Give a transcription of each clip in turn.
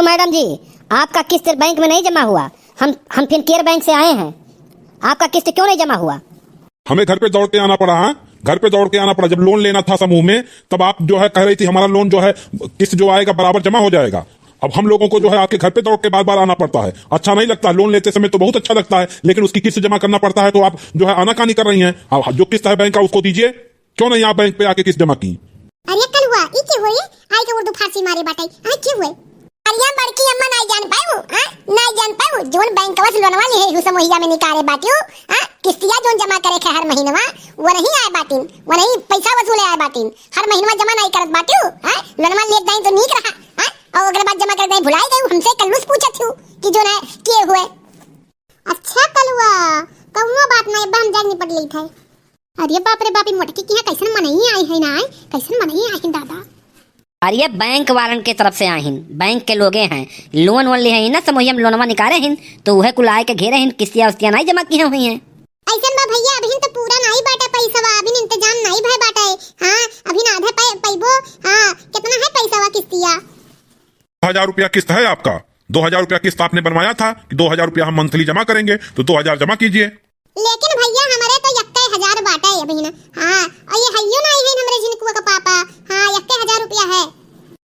तो मैडम जी, आपका किस्त बैंक में नहीं जमा हुआ। हम फिनकेयर बैंक से आए हैं। आपका किस्त क्यों नहीं जमा हुआ? हमें घर पे दौड़ के आना पड़ा है। घर पे दौड़ के आना पड़ा। जब लोन लेना था समूह में, तब आप जो है कह रही थी हमारा लोन जो है किस्त जो आएगा बराबर जमा हो जाएगा। अब हम लोगों को जो है आपके घर पे दौड़ के बार बार आना पड़ता है। अच्छा नहीं लगता। लोन लेते समय तो बहुत अच्छा लगता है, लेकिन उसकी किस्त जमा करना पड़ता है। तो आप जो है आनाकानी कर रही हैं। अब जो किस्त है बैंक का उसको दीजिए। क्यों नहीं आप बैंक पे आके किस्त जमा की? अरे कल हुआ ई के होई आई के उर्दू फारसी मारे बाटे आ के हुए अरिया बड़की अम्मा नहीं जान पाऊ नहीं जान पाऊ जोन बैंकवा से लोनवा ले है हुसम वहिया में निकाले बाटियो किस्तिया जोन जमा करे है हर महीनवा वो नहीं आए बाटिन वो नहीं पैसा वसूले आए बाटिन हर महीनवा जमा नहीं करत बाटियो लोनवा ले दाई तो नीक रहा और अगर बात जमा कर दे भुलाई गई हमसे कल्लूस पूछत हूं कि जो है के हुए। अच्छा कलुआ कौनो बात नहीं बहन जानी पड़ ली थे। अरे बाप रे बाप इन मोटकी की कैसन मनई आई है ना कैसन मनई आई है दादा। अरे बैंक वालन के तरफ से आहिन, बैंक के लोगे हैं, लोन वोन ले हैं ना समूहिया में लोनवा निकाले हैं तो वह कुल आए के घेरे हैं, किस्तियां उस्तियां नहीं जमा की हुई हैं। ऐसन बा भैया अभी तो पूरा नहीं बाटा पैसा अभी इंतजाम नहीं भय बाटा है। हां अभी आधा पैबो। हां कितना है पैसा किस्तिया? 2000 रुपया किस्त है आपका। 2000 रुपया किस्त आपने बनवाया था कि 2000 रुपया हम मंथली जमा करेंगे, तो 2000 जमा कीजिए। लेकिन भैया हमारे तो 1000 बाटा है अभी ना। हां और ये हइयो नहीं है हमरे जिनको का पापा। हां 1000 रुपया है।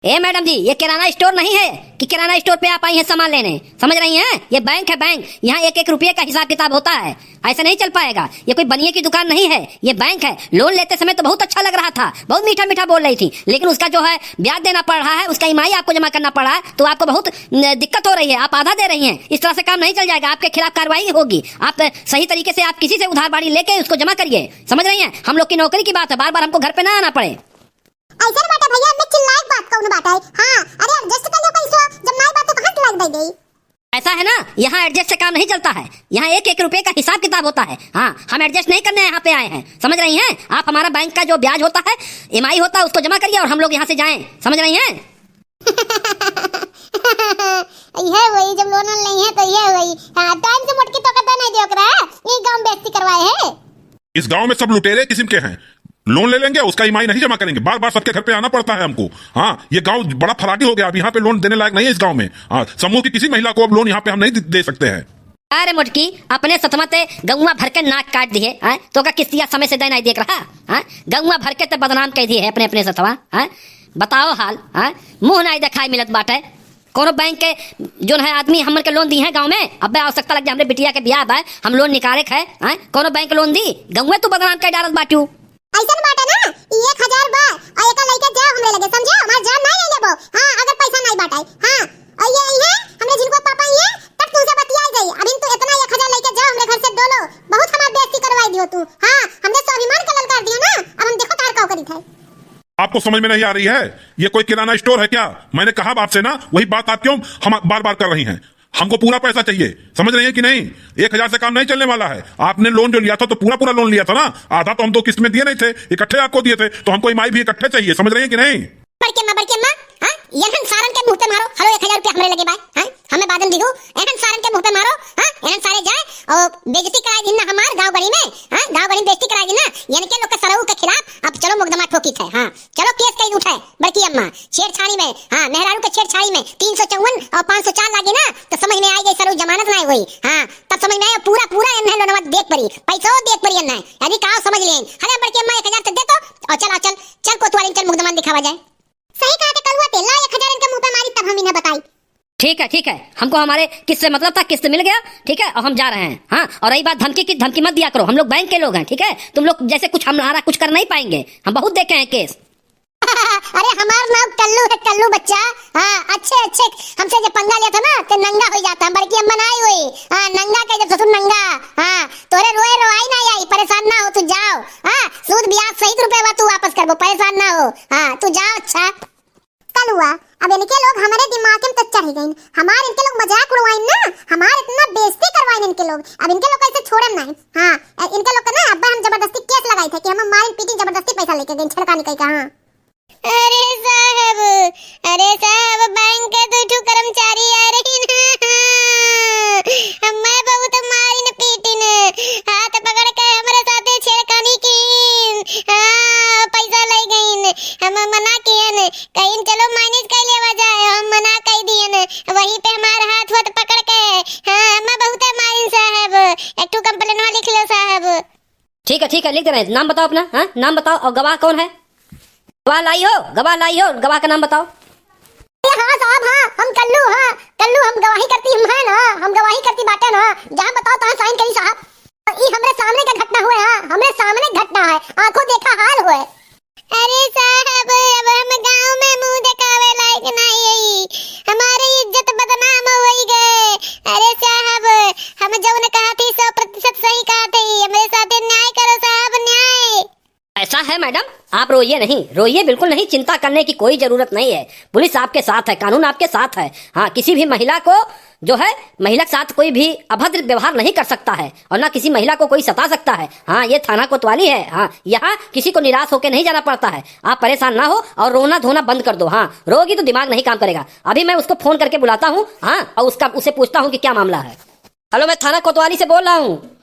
ए मैडम जी, ये किराना स्टोर नहीं है कि किराना स्टोर पे आप आई हैं सामान लेने। समझ रही हैं? ये बैंक है बैंक। यहाँ एक एक रुपये का हिसाब किताब होता है। ऐसा नहीं चल पाएगा। ये कोई बनिए की दुकान नहीं है, ये बैंक है। लोन लेते समय तो बहुत अच्छा लग रहा था, बहुत मीठा मीठा बोल रही थी, लेकिन उसका जो है ब्याज देना पड़ रहा है, उसका ईएमआई आपको जमा करना पड़ा है, तो आपको बहुत दिक्कत हो रही है। आप आधा दे रही हैं। इस तरह से काम नहीं चल जाएगा। आपके खिलाफ कार्रवाई होगी। आप सही तरीके से आप किसी से उधार बाड़ी लेके उसको जमा करिए। समझ रही हैं? हम लोग की नौकरी की बात है, बार बार हमको घर पे ना आना पड़े। ऐसा बाटा भैया मैं चिल्लाए बात कौन बाटा है। हां अरे एडजस्ट कर लो पैसा जब नहीं बात तो कहां चिल्ला दे गई। ऐसा है ना, यहाँ एडजस्ट से काम नहीं चलता है। यहाँ एक एक रुपए का हिसाब किताब होता है। हाँ, हम एडजस्ट नहीं करने यहाँ पे आए हैं। समझ रही हैं? आप हमारा बैंक का जो ब्याज होता है, ईएमआई होता है, उसको जमा करिए और हम लोग यहाँ से जाएं। समझ रही हैं? ये वही जब लोन नहीं है तो ये वही टाइम से मोटकी तो कदा नहीं देख रहा है। ये गांव बेइज्जती करवाए है। इस गांव में सब लुटेरे किस्म के हैं। लोन ले लेंगे, उसका ईएमआई नहीं जमा करेंगे, बार बार सबके घर पे आना पड़ता है हमको। हाँ, ये गांव बड़ा फराडी हो गया। अब यहाँ पे लोन देने लायक नहीं है इस गांव में। हाँ, समूह की किसी महिला को अब लोन यहाँ पे हम नहीं दे सकते हैं। अरे मोटकी, अपने सतमते गौवा भर के नाक काट दिए तो का किस्तिया समय से दे नहीं देख रहा। गौवा भर के तो बदनाम कह दिए है अपने अपने सतवा। बताओ हाल। मुंह नहीं दिखाई मिलत बाटे। कोनो बैंक के जो है आदमी हमर के लोन दी है गांव में। अब आवश्यकता लग हमरे बिटिया के ब्याह है, हम लोन निकाले है। कोनो बैंक लोन दी गौवे तू बदनाम कह डालत बाटू। ऐसा बाटा ना 1000 बा और एक लइका जा हमरे लगे समझे हमार जान नहीं ले लेबो। हां अगर पैसा नहीं बाटाई। हां और ये है हमरे जिनको पापा ये तब तुमसे बतियाई गई। अभी तो इतना 1000 लेके जा हमरे घर से डोलो बहुत हमार बेइज्जती करवाई दियो तू। हां हमने स्वाभिमान का ललकार दिया ना। अब हम देखो तार का करी थे। आपको समझ में नहीं आ रही है? ये कोई किराना स्टोर है क्या? मैंने कहा आपसे ना, वही बात आप क्यों हम बार बार कर रही हैं? हमको पूरा पैसा चाहिए। समझ रही है कि नहीं? 1000 से काम नहीं चलने वाला है। आपने लोन जो लिया था तो पूरा लोन लिया था ना। आधा तो हम तो किस्त में दिए नहीं थे, इकट्ठे आपको दिए थे, तो हमको ईएमआई भी इकट्ठे चाहिए। समझ रही है कि नहीं? बड़के मां हां यहन सारन के मुंह पे मारो। हेलो 1000 रुपया हमरे लगे बाय। हां हमें बादन दिहु एहन सारन के मुंह पे मारो। हां एहन सारे जाए और बेइज्जती कराई दिन ना हमार गांव गली में। हां गांव गली में बेइज्जती कराई दिन ना यानी के लोग के सरऊ के खिलाफ अब चलो मुकदमा ठोकी थे। हां चलो केस कई उठाए बड़की अम्मा छेड़छाड़ी में। हां मेहरारू के छेड़छाड़ी में 354 और 504 लागी ना तो समझ में आई गई सरऊ जमानत नहीं हुई। हां तब समझ में आया पूरा एन लोनवा देख पड़ी पैसा देख पड़ी ना यानी का समझ लें। अरे बड़की अम्मा 1000 तक दे तो और चल कोतवाली चल मुकदमा दिखावा जाए। सही कहा थे कलुआ तेला 1000 इनके मुंह पे मारी तब हम इन्हें बताई। ठीक है, हमको हमारे किस्त से मतलब था, किस्त मिल गया। ठीक है, और हम जा रहे हैं। हाँ, और रही बात धमकी की, धमकी मत दिया करो। हम लोग बैंक के लोग हैं। ठीक है, तुम लोग जैसे कुछ हमारा कुछ कर नहीं पाएंगे। हम बहुत देखे हैं केस। अरे हमार नाम कल्लू है कल्लू बच्चा। हाँ अच्छे हमसे जो पंगा लिया था ना तो नंगा हो जाता। बड़की अम्मा नहीं हुई। हाँ नंगा कह जब ससुर नंगा। हाँ तोरे रोई ना आई परेशान ना हो तू जाओ। हाँ सूद ब्याज सही रुपए तू वापस करबो परेशान ना हो। हाँ तू जाओ। अच्छा कल हुआ अब इनके लोग हमारे दिमाग में चढ़ गए। हमारे इनके लोग मजाक उड़वाइन ना हमारे इतना बेइज्जती करवाइन इनके लोग। अब इनके लोग कैसे छोड़म नहीं। हाँ इनके लोग का ना अब्बा हम जबरदस्ती केस लगाए थे कि हम मारिन पीटी जबरदस्ती पैसा लेके गए छड़का निकल का। हाँ अरे साहब बैंक के दो कर्मचारी आ रही ना मैं बहुत मारी न पीटी न हाथ पकड़ के हमारे साथे छेड़खानी की। हाँ पैसा ले गई हम मना किए न कहीं चलो मैनेज कर लेवा जाए हम मना कर दिए न ठीक है, लिख दे रहे हैं। नाम बताओ अपना, हाँ नाम बताओ, और गवाह कौन है? गवाह लाई हो, गवाह का नाम बताओ। हाँ साहब, हाँ हम कल्लू, हाँ कल्लू, हम गवाही करती हम है ना, हम गवाही करती बाटे ना, जहाँ बताओ तहाँ साइन करी साहब। ये हमरे सामने का घटना हुए, हाँ हमरे सामने घटना है, आंखों देखा हाल हुए। अरे साहब, अब हम गांव में मुंह दिखावे लायक नहीं है, हमारी इज्जत बदनाम हो गए। अरे साहब, हम जो ने कहा थी 100% सही कहा थी, हमारे साथ न्याय करो साहब, न्याय। ऐसा है मैडम, आप रोइए नहीं, रोइए बिल्कुल नहीं, चिंता करने की कोई जरूरत नहीं है। पुलिस आपके साथ है, कानून आपके साथ है। हाँ, किसी भी महिला को जो है, महिला के साथ कोई भी अभद्र व्यवहार नहीं कर सकता है, और ना किसी महिला को कोई सता सकता है। हाँ, ये थाना कोतवाली है। हाँ, यहाँ किसी को निराश होकर नहीं जाना पड़ता है। आप परेशान ना हो और रोना धोना बंद कर दो। हाँ, रोगी तो दिमाग नहीं काम करेगा। अभी मैं उसको फोन करके बुलाता हूँ, हाँ, और उससे पूछता हूँ कि क्या मामला है। हेलो, मैं थाना कोतवाली से बोल रहा हूँ।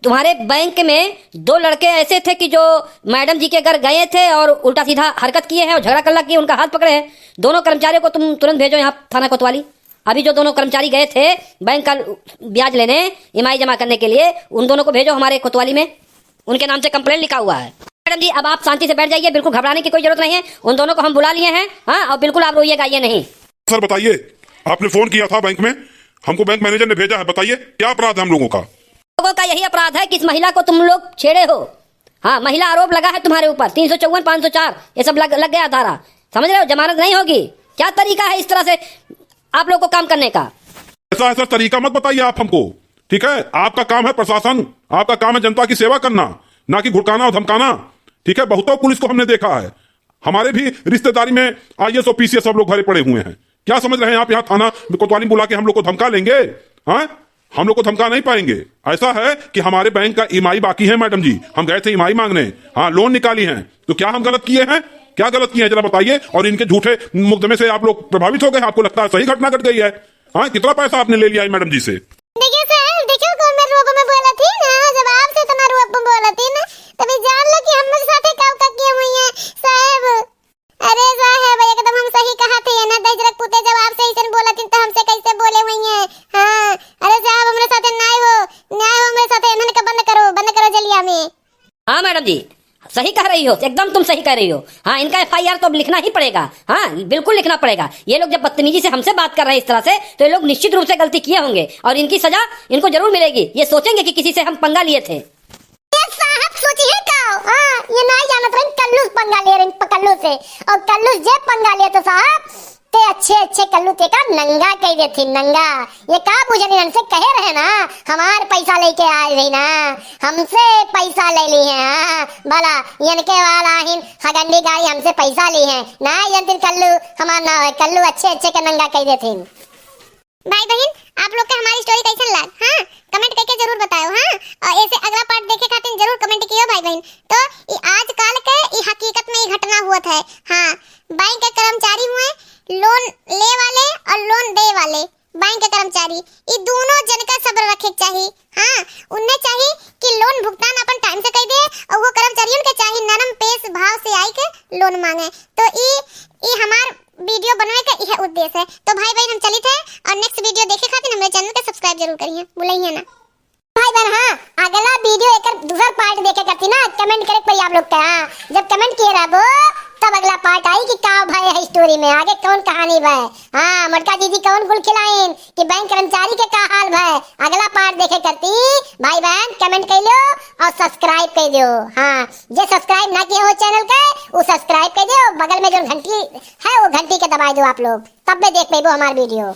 तुम्हारे बैंक में 2 लड़के ऐसे थे कि जो मैडम जी के घर गए थे और उल्टा सीधा हरकत किए हैं और झगड़ा कर किए, उनका हाथ पकड़े हैं। दोनों कर्मचारियों को तुम तुरंत भेजो यहाँ थाना कोतवाली। अभी जो दोनों कर्मचारी गए थे बैंक का ब्याज लेने, ईएमआई जमा करने के लिए, उन दोनों को भेजो हमारे कोतवाली में। उनके नाम से कंप्लेंट लिखा हुआ है। मैडम जी, अब आप शांति से बैठ जाइए, बिल्कुल घबराने की कोई जरूरत नहीं है। उन दोनों को हम बुला लिए हैं। हाँ, और बिल्कुल आप रोइएगा ये नहीं। सर बताइए, आपने फोन किया था बैंक में, हमको बैंक मैनेजर ने भेजा है, बताइए क्या अपराध है हम लोगों का? लोगों का यही अपराध है कि इस महिला को तुम लोग छेड़े हो। हाँ, महिला आरोप लगा है तुम्हारे ऊपर, 354, 504 ये सब लग गया धारा। समझ रहे हो, जमानत नहीं होगी। क्या तरीका है इस तरह से आप लोग को काम करने का? ऐसा तरीका मत बताइए आप हमको, ठीक है? आपका काम है प्रशासन, आपका काम है जनता की सेवा करना, ना कि घुड़काना और धमकाना, ठीक है? बहुतों पुलिस को हमने देखा है, हमारे भी रिश्तेदारी में IAS और PCS सब लोग भरे पड़े हुए हैं। क्या समझ रहे हैं आप, यहाँ थाना कोतवाली बुला के हम लोग को धमका लेंगे? हाँ, हम लोग को धमका नहीं पाएंगे। ऐसा है कि हमारे बैंक का ईएमआई बाकी है मैडम जी, हम गए थे ईएमआई मांगने, हाँ लोन निकाली है, तो क्या हम गलत किए हैं? क्या गलत किए हैं जरा बताइए। और इनके झूठे मुकदमे से आप लोग प्रभावित हो गए, आपको लगता है सही घटना घट गई है? हाँ, कितना पैसा आपने ले लिया है मैडम जी से? देखिए सर, देखिए कौन मेरे रूप में बोला थी ना, जब आपसे इतना रूप में बोला थी ना, तभी जान लो कि हम लोग साथे का किए हुए हैं साहब। अरे साहब, एकदम हम सही कहा थे ना, दजरक पुते जब आप सही से बोला थी तो हमसे कैसे बोले हुए हैं? हाँ, अरे साहब हमारे साथे न्याय हो हमारे साथे, इन्होंने का बंद करो जलिया में। हाँ मैडम जी, सही कह रही हो, एकदम तुम सही कह रही हो। हाँ, इनका FIR तो अब लिखना ही पड़ेगा। हाँ, बिल्कुल लिखना पड़ेगा। ये लोग जब बदतमीजी से हमसे बात कर रहे हैं इस तरह से, तो ये लोग निश्चित रूप से गलती किए होंगे और इनकी सजा इनको जरूर मिलेगी। ये सोचेंगे कि किसी से हम पंगा लिए थे। साहब सोचिए का, हाँ ये नहीं जानत रहे कल्लू पंगा ले रहे कल्लू से, और कल्लू जे पंगा ले तो साहब ते अच्छे कल्लू ते का नंगा कह दे थी, नंगा। ये का बुझनी हमसे कहे रहे ना, हमार पैसा लेके आए रही ना, हमसे पैसा ले ली है। हाँ भला इनके वाला हिन हगंडी गाड़ी हमसे पैसा ली है ना, यंत्र कल्लू हमार ना है, कल्लू अच्छे का नंगा कह दे थी। भाई बहन, आप लोग का हमारी स्टोरी कैसे लगा? हाँ कमेंट करके जरूर बताओ। हाँ, और ऐसे अगला पार्ट देखे खातिर जरूर कमेंट कियो भाई बहन। तो आजकल के हकीकत में ये घटना हुआ था। हाँ, बैंक के कर्मचारी हुए, लोन ले वाले और लोन दे वाले बैंक के कर्मचारी, ये दोनों जन का सब्र रखे चाहिए। हाँ, उन्हें चाहिए कि लोन भुगतान अपन टाइम से कर दे, और वो कर्मचारियों के चाहिए नरम पेश भाव से आई के लोन मांगे। तो ये हमार वीडियो बनने का यह उद्देश्य है। तो भाई बहन हम चली थे, और नेक्स्ट वीडियो देखे खातिर हमारे चैनल को सब्सक्राइब जरूर करिए, भूलिए ना भाई बहन। हाँ, अगला वीडियो एक दूसरा पार्ट देखे करती ना, कमेंट करे कोई आप लोग का। हाँ, जब कमेंट किए रहो तब अगला पार्ट आई कि क्या भाई है स्टोरी में, आगे कौन कहानी भाई। हाँ, मटका दीदी कौन गुल खिलाइन कि बैंक कर्मचारी के का हाल भाई, अगला पार्ट देखे करती भाई बहन। कमेंट कर लो और सब्सक्राइब कर दो। हाँ, जो सब्सक्राइब ना किए हो चैनल का वो सब्सक्राइब कर दो, बगल में जो घंटी है वो घंटी के दबाई दो आप लोग, तब भी देख पाइबो हमारे वीडियो।